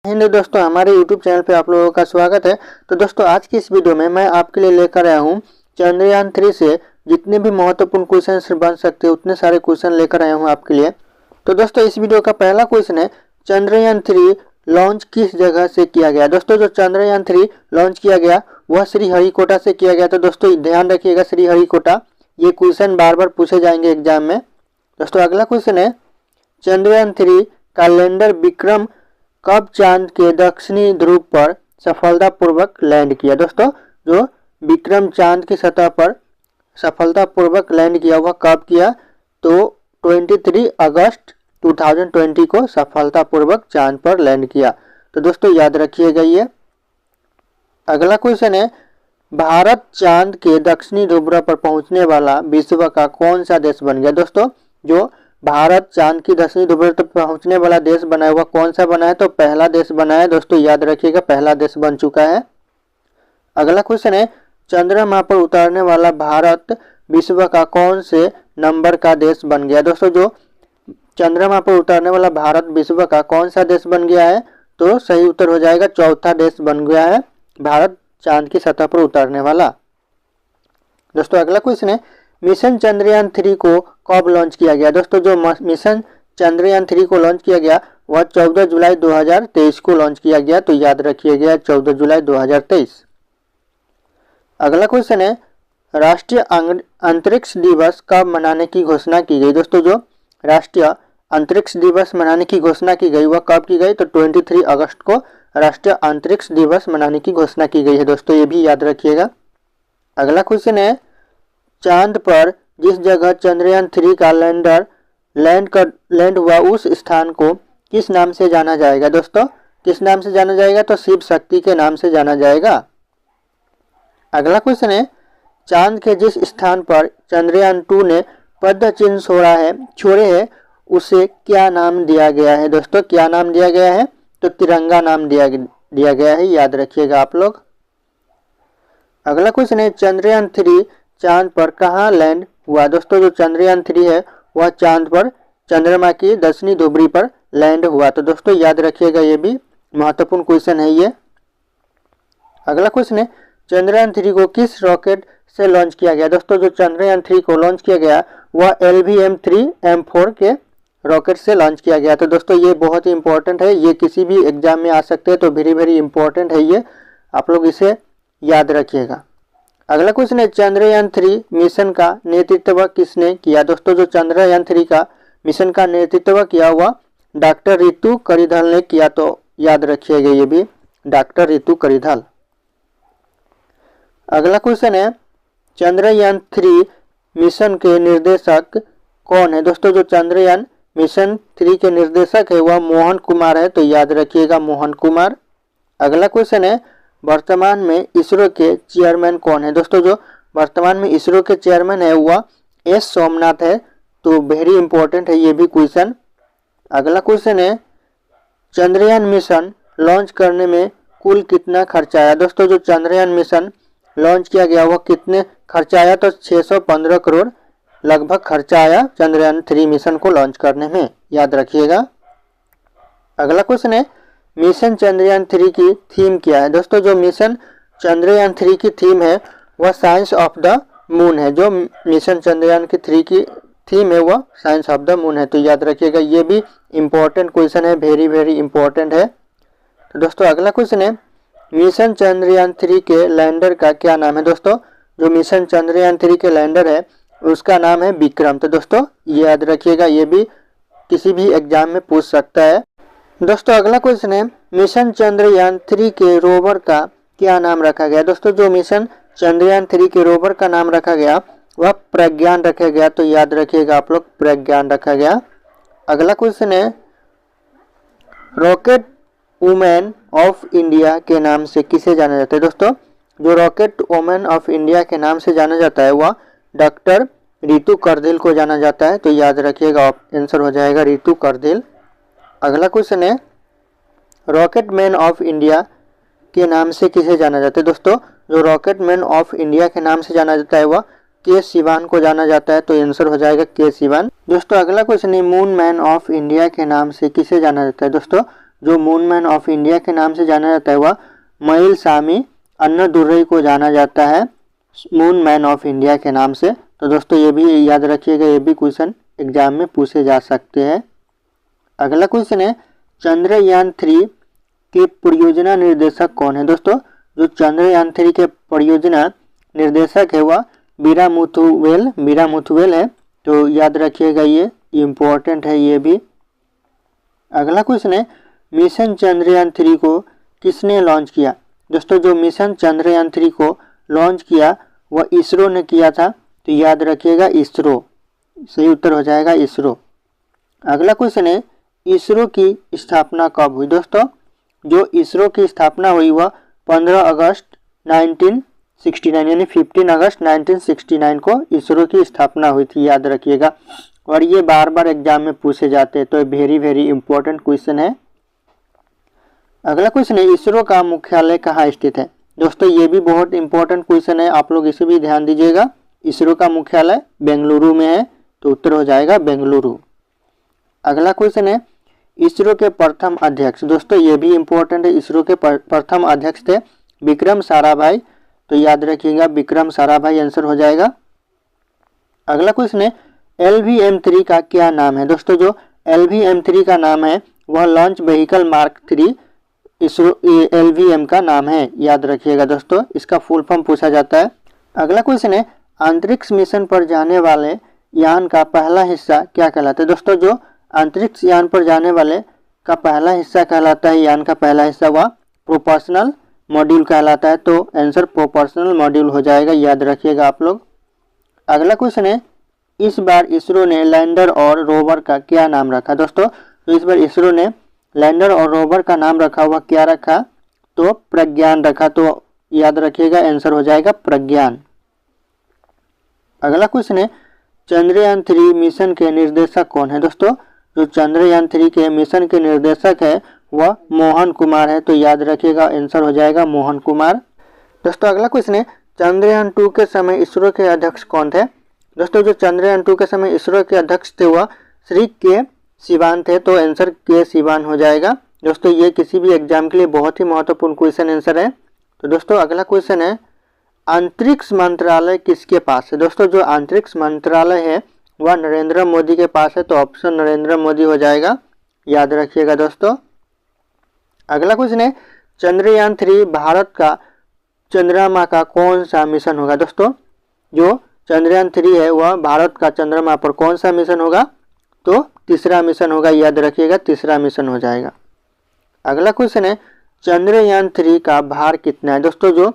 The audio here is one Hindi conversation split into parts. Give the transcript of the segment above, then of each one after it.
हिंद दोस्तों, हमारे YouTube चैनल पे आप लोगों का स्वागत है। तो दोस्तों, आज की इस वीडियो में मैं आपके लिए लेकर आया हूँ चंद्रयान 3 से जितने भी महत्वपूर्ण क्वेश्चन बन सकते हैं उतने सारे क्वेश्चन लेकर आया हूँ आपके लिए। तो दोस्तों, इस वीडियो का पहला क्वेश्चन है, चंद्रयान 3 लॉन्च किस जगह से किया गया। दोस्तों, जो चंद्रयान 3 लॉन्च किया गया वह श्रीहरिकोटा से किया गया। तो दोस्तों, ध्यान रखिएगा, श्रीहरिकोटा। ये क्वेश्चन बार बार पूछे जाएंगे एग्जाम में। दोस्तों, अगला क्वेश्चन है, चंद्रयान 3 का लैंडर विक्रम कब चांद के दक्षिणी ध्रुव पर सफलतापूर्वक लैंड किया। दोस्तों, जो विक्रम चांद की सतह पर सफलतापूर्वक लैंड किया वह कब किया, तो 23 अगस्त 2020 को सफलतापूर्वक चांद पर लैंड किया। तो दोस्तों, याद रखिएगा ये। अगला क्वेश्चन है, भारत चांद के दक्षिणी ध्रुव पर पहुंचने वाला विश्व का कौन सा देश बन गया। दोस्तों, जो भारत चांद की दक्षिणी ध्रुव तक पहुंचने वाला देश बना है वह कौन सा बना है, तो पहला देश बना है। दोस्तों, याद रखिएगा, पहला देश बन चुका है। अगला क्वेश्चन है, चंद्रमा पर उतारने वाला भारत विश्व का कौन से नंबर का देश बन गया। दोस्तों, जो चंद्रमा पर उतारने वाला भारत विश्व का कौन सा देश बन गया है, तो सही उत्तर हो जाएगा चौथा देश बन गया है भारत चांद की सतह पर उतारने वाला। दोस्तों, अगला क्वेश्चन है, मिशन चंद्रयान 3 को कब लॉन्च किया गया। दोस्तों, जो मिशन चंद्रयान 3 को लॉन्च किया गया वह 14 जुलाई 2023 को लॉन्च किया गया। तो याद रखिएगा 14 जुलाई 2023। अगला क्वेश्चन है, राष्ट्रीय अंतरिक्ष दिवस कब मनाने की घोषणा की गई। दोस्तों, जो राष्ट्रीय अंतरिक्ष दिवस मनाने की घोषणा की गई वह कब की गई, तो 23 अगस्त को राष्ट्रीय अंतरिक्ष दिवस मनाने की घोषणा की गई है। दोस्तों, ये भी याद रखिएगा। अगला क्वेश्चन है, चांद पर जिस जगह चंद्रयान 3 का लैंड हुआ उस स्थान को किस नाम से जाना जाएगा। दोस्तों, किस नाम से जाना जाएगा, तो शिव शक्ति के नाम से जाना जाएगा। अगला क्वेश्चन है, चांद के जिस स्थान पर चंद्रयान 2 ने पद्म चिन्ह छोड़े हैं उसे क्या नाम दिया गया है। दोस्तों, क्या नाम दिया गया है, तो तिरंगा नाम दिया गया है। याद रखिएगा आप लोग। अगला क्वेश्चन है, चंद्रयान 3 चांद पर कहाँ लैंड हुआ। दोस्तों, जो चंद्रयान 3 है वह चांद पर चंद्रमा की दक्षिणी ध्रुव पर लैंड हुआ। तो दोस्तों, याद रखिएगा, ये भी महत्वपूर्ण क्वेश्चन है ये। अगला क्वेश्चन है, चंद्रयान 3 को किस रॉकेट से लॉन्च किया गया। दोस्तों, जो चंद्रयान 3 को लॉन्च किया गया वह LVM-3M4 के रॉकेट से लॉन्च किया गया। तो दोस्तों, ये बहुत ही इंपॉर्टेंट है, ये किसी भी एग्जाम में आ सकते हैं, तो वेरी इंपॉर्टेंट है ये, आप लोग इसे याद रखिएगा। अगला क्वेश्चन है, चंद्रयान 3 मिशन का नेतृत्व किसने किया। दोस्तों, जो चंद्रयान 3 का मिशन का नेतृत्व किया हुआ डॉक्टर रितु करिधल ने किया। तो याद रखिएगा, ये भी डॉक्टर रितु करिधल। अगला क्वेश्चन है, चंद्रयान 3 मिशन के निर्देशक कौन है। दोस्तों, जो चंद्रयान मिशन 3 के निर्देशक है वह मोहन कुमार है। तो याद रखिएगा, मोहन कुमार। अगला क्वेश्चन है, वर्तमान में इसरो के चेयरमैन कौन है। दोस्तों, जो वर्तमान में इसरो के चेयरमैन है वह S सोमनाथ है। तो वेरी इंपॉर्टेंट है ये भी क्वेश्चन। अगला क्वेश्चन है, चंद्रयान मिशन लॉन्च करने में कुल कितना खर्चा आया। दोस्तों, जो चंद्रयान मिशन लॉन्च किया गया वह कितने खर्चा आया, तो 615 करोड़ लगभग खर्चा आया चंद्रयान 3 मिशन को लॉन्च करने में। याद रखिएगा। अगला क्वेश्चन है, मिशन चंद्रयान 3 की थीम क्या है। दोस्तों, जो मिशन चंद्रयान 3 की थीम है वह साइंस ऑफ द मून है। जो मिशन चंद्रयान की 3 की थीम है वह साइंस ऑफ द मून है। तो याद रखिएगा, ये भी इंपॉर्टेंट क्वेश्चन है, वेरी इंपॉर्टेंट है। तो दोस्तों, अगला क्वेश्चन है, मिशन चंद्रयान 3 के लैंडर का क्या नाम है। दोस्तों, जो मिशन चंद्रयान 3 के लैंडर है उसका नाम है विक्रम। तो दोस्तों, ये याद रखिएगा, ये भी किसी भी एग्जाम में पूछ सकता है। दोस्तों, अगला क्वेश्चन है, मिशन चंद्रयान 3 के रोवर का क्या नाम रखा गया। दोस्तों, जो मिशन चंद्रयान 3 के रोवर का नाम रखा गया वह प्रज्ञान रखा गया। तो याद रखिएगा आप लोग, प्रज्ञान रखा गया। अगला क्वेश्चन है, रॉकेट वुमेन ऑफ इंडिया के नाम से किसे जाना जाता है। दोस्तों, जो रॉकेट वुमेन ऑफ इंडिया के नाम से जाना जाता है वह डॉक्टर रितु करदिल को जाना जाता है। तो याद रखिएगा, आंसर हो जाएगा रितु करदिल। अगला क्वेश्चन है, रॉकेट मैन ऑफ इंडिया के नाम से किसे जाना जाता है। दोस्तों, जो रॉकेट मैन ऑफ इंडिया के नाम से जाना जाता है वह के सिवान को जाना जाता है। तो आंसर हो जाएगा के सिवान। दोस्तों, अगला क्वेश्चन है, मून मैन ऑफ इंडिया के नाम से किसे जाना जाता है। दोस्तों, जो मूनमैन ऑफ इंडिया के नाम से जाना जाता है वह मइलसामी अन्नादुरई को जाना जाता है मूनमैन ऑफ इंडिया के नाम से। तो दोस्तों ये भी याद रखिएगा, ये भी क्वेश्चन एग्जाम में पूछे जा सकते हैं। अगला क्वेश्चन है चंद्रयान 3 के परियोजना निर्देशक कौन है। दोस्तों जो चंद्रयान 3 के परियोजना निर्देशक है वह वीरामुथुवेल है। तो याद रखिएगा, ये इम्पोर्टेंट है ये भी। अगला क्वेश्चन है मिशन चंद्रयान 3 को किसने लॉन्च किया। दोस्तों जो मिशन चंद्रयान 3 को लॉन्च किया वह इसरो ने किया था। तो याद रखिएगा इसरो, सही उत्तर हो जाएगा इसरो। अगला क्वेश्चन है इसरो की स्थापना कब हुई। दोस्तों जो इसरो की स्थापना हुई वह 15 अगस्त 1969 यानी 15 अगस्त 1969 को इसरो की स्थापना हुई थी, याद रखिएगा। और ये बार बार एग्जाम में पूछे जाते हैं, तो वेरी इंपॉर्टेंट क्वेश्चन है। अगला क्वेश्चन है इसरो का मुख्यालय कहाँ स्थित है। दोस्तों ये भी बहुत इंपॉर्टेंट क्वेश्चन है, आप लोग इसे भी ध्यान दीजिएगा। इसरो का मुख्यालय बेंगलुरु में है, तो उत्तर हो जाएगा बेंगलुरु। अगला क्वेश्चन है इसरो के प्रथम अध्यक्ष। दोस्तों ये भी इंपॉर्टेंट है, इसरो के प्रथम अध्यक्ष थे विक्रम साराभाई। तो याद रखिएगा विक्रम साराभाई आंसर हो जाएगा। अगला क्वेश्चन है LVM-3 का क्या नाम है। दोस्तों जो LVM-3 का नाम है वह launch vehicle mark 3 ISRO LVM का नाम है, याद रखिएगा दोस्तों, इसका फुल फॉर्म पूछा जाता है। अगला क्वेश्चन है अंतरिक्ष मिशन पर जाने वाले यान का पहला हिस्सा क्या कहलाता है। दोस्तों जो अंतरिक्ष यान पर जाने वाले का पहला हिस्सा कहलाता है, यान का पहला हिस्सा वह प्रोपोर्शनल मॉड्यूल कहलाता है। तो आंसर प्रोपोर्शनल मॉड्यूल हो जाएगा, याद रखिएगा आप लोग। अगला क्वेश्चन है इस बार इसरो ने लैंडर और रोवर का क्या नाम रखा। दोस्तों तो इस बार इसरो ने लैंडर और रोवर का नाम रखा हुआ क्या रखा, तो प्रज्ञान रखा। तो याद रखिएगा आंसर हो जाएगा प्रज्ञान। अगला क्वेश्चन है चंद्रयान 3 मिशन के निर्देशक कौन है। दोस्तों जो चंद्रयान 3 के मिशन के निर्देशक है वह मोहन कुमार है। तो याद रखिएगा आंसर हो जाएगा मोहन कुमार। दोस्तों अगला क्वेश्चन है चंद्रयान 2 के समय इसरो के अध्यक्ष कौन थे। दोस्तों जो चंद्रयान 2 के समय इसरो के अध्यक्ष थे वह श्री के सिवान थे। तो आंसर के सिवान हो जाएगा। दोस्तों ये किसी भी एग्जाम के लिए बहुत ही महत्वपूर्ण क्वेश्चन आंसर है। तो दोस्तों अगला क्वेश्चन है अंतरिक्ष मंत्रालय किसके पास है। दोस्तों जो अंतरिक्ष मंत्रालय है वह नरेंद्र मोदी के पास है। तो ऑप्शन नरेंद्र मोदी हो जाएगा, याद रखिएगा दोस्तों। अगला क्वेश्चन है चंद्रयान 3 भारत का चंद्रमा का कौन सा मिशन होगा। दोस्तों जो चंद्रयान 3 है वह भारत का चंद्रमा पर कौन सा मिशन होगा, तो तीसरा मिशन होगा, याद रखिएगा तीसरा मिशन हो जाएगा। अगला क्वेश्चन है चंद्रयान 3 का भार कितना है। दोस्तों जो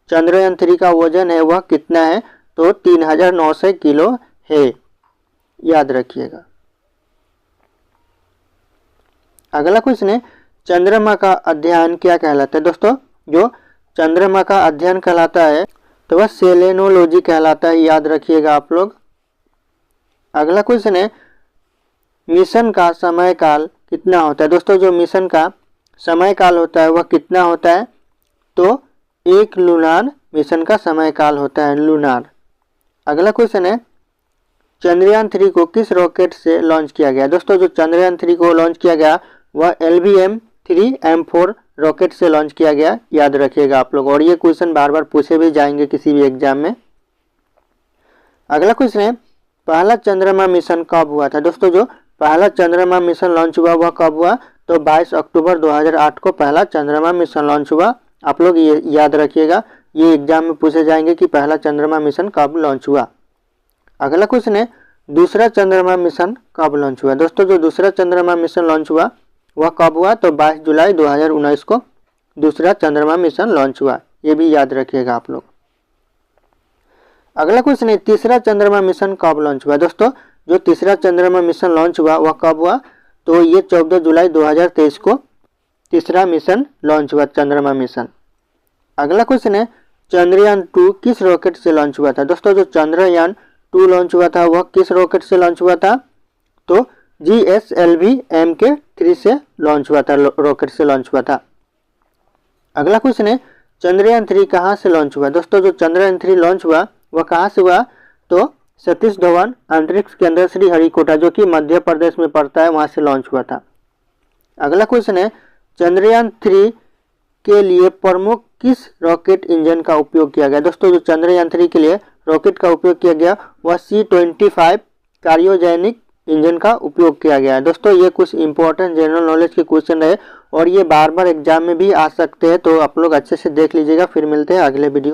चंद्रयान 3 का वजन है वह कितना है, तो 3900 किलो है, याद रखिएगा। अगला क्वेश्चन है चंद्रमा का अध्ययन क्या कहलाता है। दोस्तों जो चंद्रमा का अध्ययन कहलाता है तो वह सेलेनोलॉजी कहलाता है, याद रखिएगा आप लोग। अगला क्वेश्चन है मिशन का समय काल कितना होता है। दोस्तों जो मिशन का समय काल होता है वह कितना होता है, तो एक लूनार मिशन का समय काल होता है, लूनार। अगला क्वेश्चन है चंद्रयान 3 को किस रॉकेट से लॉन्च किया गया। दोस्तों जो चंद्रयान 3 को लॉन्च किया गया वह LVM-3M4 रॉकेट से लॉन्च किया गया, याद रखिएगा आप लोग। और ये क्वेश्चन बार बार पूछे भी जाएंगे किसी भी एग्जाम में। अगला क्वेश्चन है पहला चंद्रमा मिशन कब हुआ था। दोस्तों जो पहला चंद्रमा मिशन लॉन्च हुआ वह कब हुआ, तो 22 अक्टूबर 2008 को पहला चंद्रमा मिशन लॉन्च हुआ। आप लोग ये याद रखिएगा, ये एग्जाम में पूछे जाएंगे कि पहला चंद्रमा मिशन कब लॉन्च हुआ। अगला क्वेश्चन है दूसरा चंद्रमा मिशन कब लॉन्च हुआ। दोस्तों जो दूसरा चंद्रमा मिशन लॉन्च हुआ वह कब हुआ, तो 22 जुलाई 2019 को दूसरा चंद्रमा मिशन लॉन्च हुआ, ये भी याद रखिएगा आप लोग। अगला क्वेश्चन है तीसरा चंद्रमा मिशन कब लॉन्च हुआ। दोस्तों जो तीसरा चंद्रमा मिशन लॉन्च हुआ वह कब हुआ, तो ये 14 जुलाई 2023 को तीसरा मिशन लॉन्च हुआ, चंद्रमा मिशन। अगला क्वेश्चन है चंद्रयान 2 किस रॉकेट से लॉन्च हुआ था। दोस्तों जो चंद्रयान 2 लॉन्च हुआ था वह किस रॉकेट से लॉन्च हुआ था, तो GSLV-M3 से लॉन्च हुआ था, रॉकेट से लॉन्च हुआ था। अगला क्वेश्चन है चंद्रयान 3 कहाँ से लॉन्च हुआ। दोस्तों जो चंद्रयान 3 लॉन्च हुआ वह कहाँ से हुआ, तो सतीश धवन अंतरिक्ष केंद्र श्रीहरिकोटा जो कि मध्य प्रदेश में पड़ता है, वहां से लॉन्च हुआ था। अगला क्वेश्चन है चंद्रयान 3 के लिए प्रमुख किस रॉकेट इंजन का उपयोग किया गया? दोस्तों जो चंद्रयान 3 के लिए रॉकेट का उपयोग किया गया वह C-25 क्रायोजेनिक इंजन का उपयोग किया गया है। दोस्तों ये कुछ इंपॉर्टेंट जनरल नॉलेज के क्वेश्चन है और ये बार बार एग्जाम में भी आ सकते हैं, तो आप लोग अच्छे से देख लीजिएगा। फिर मिलते हैं अगले वीडियो।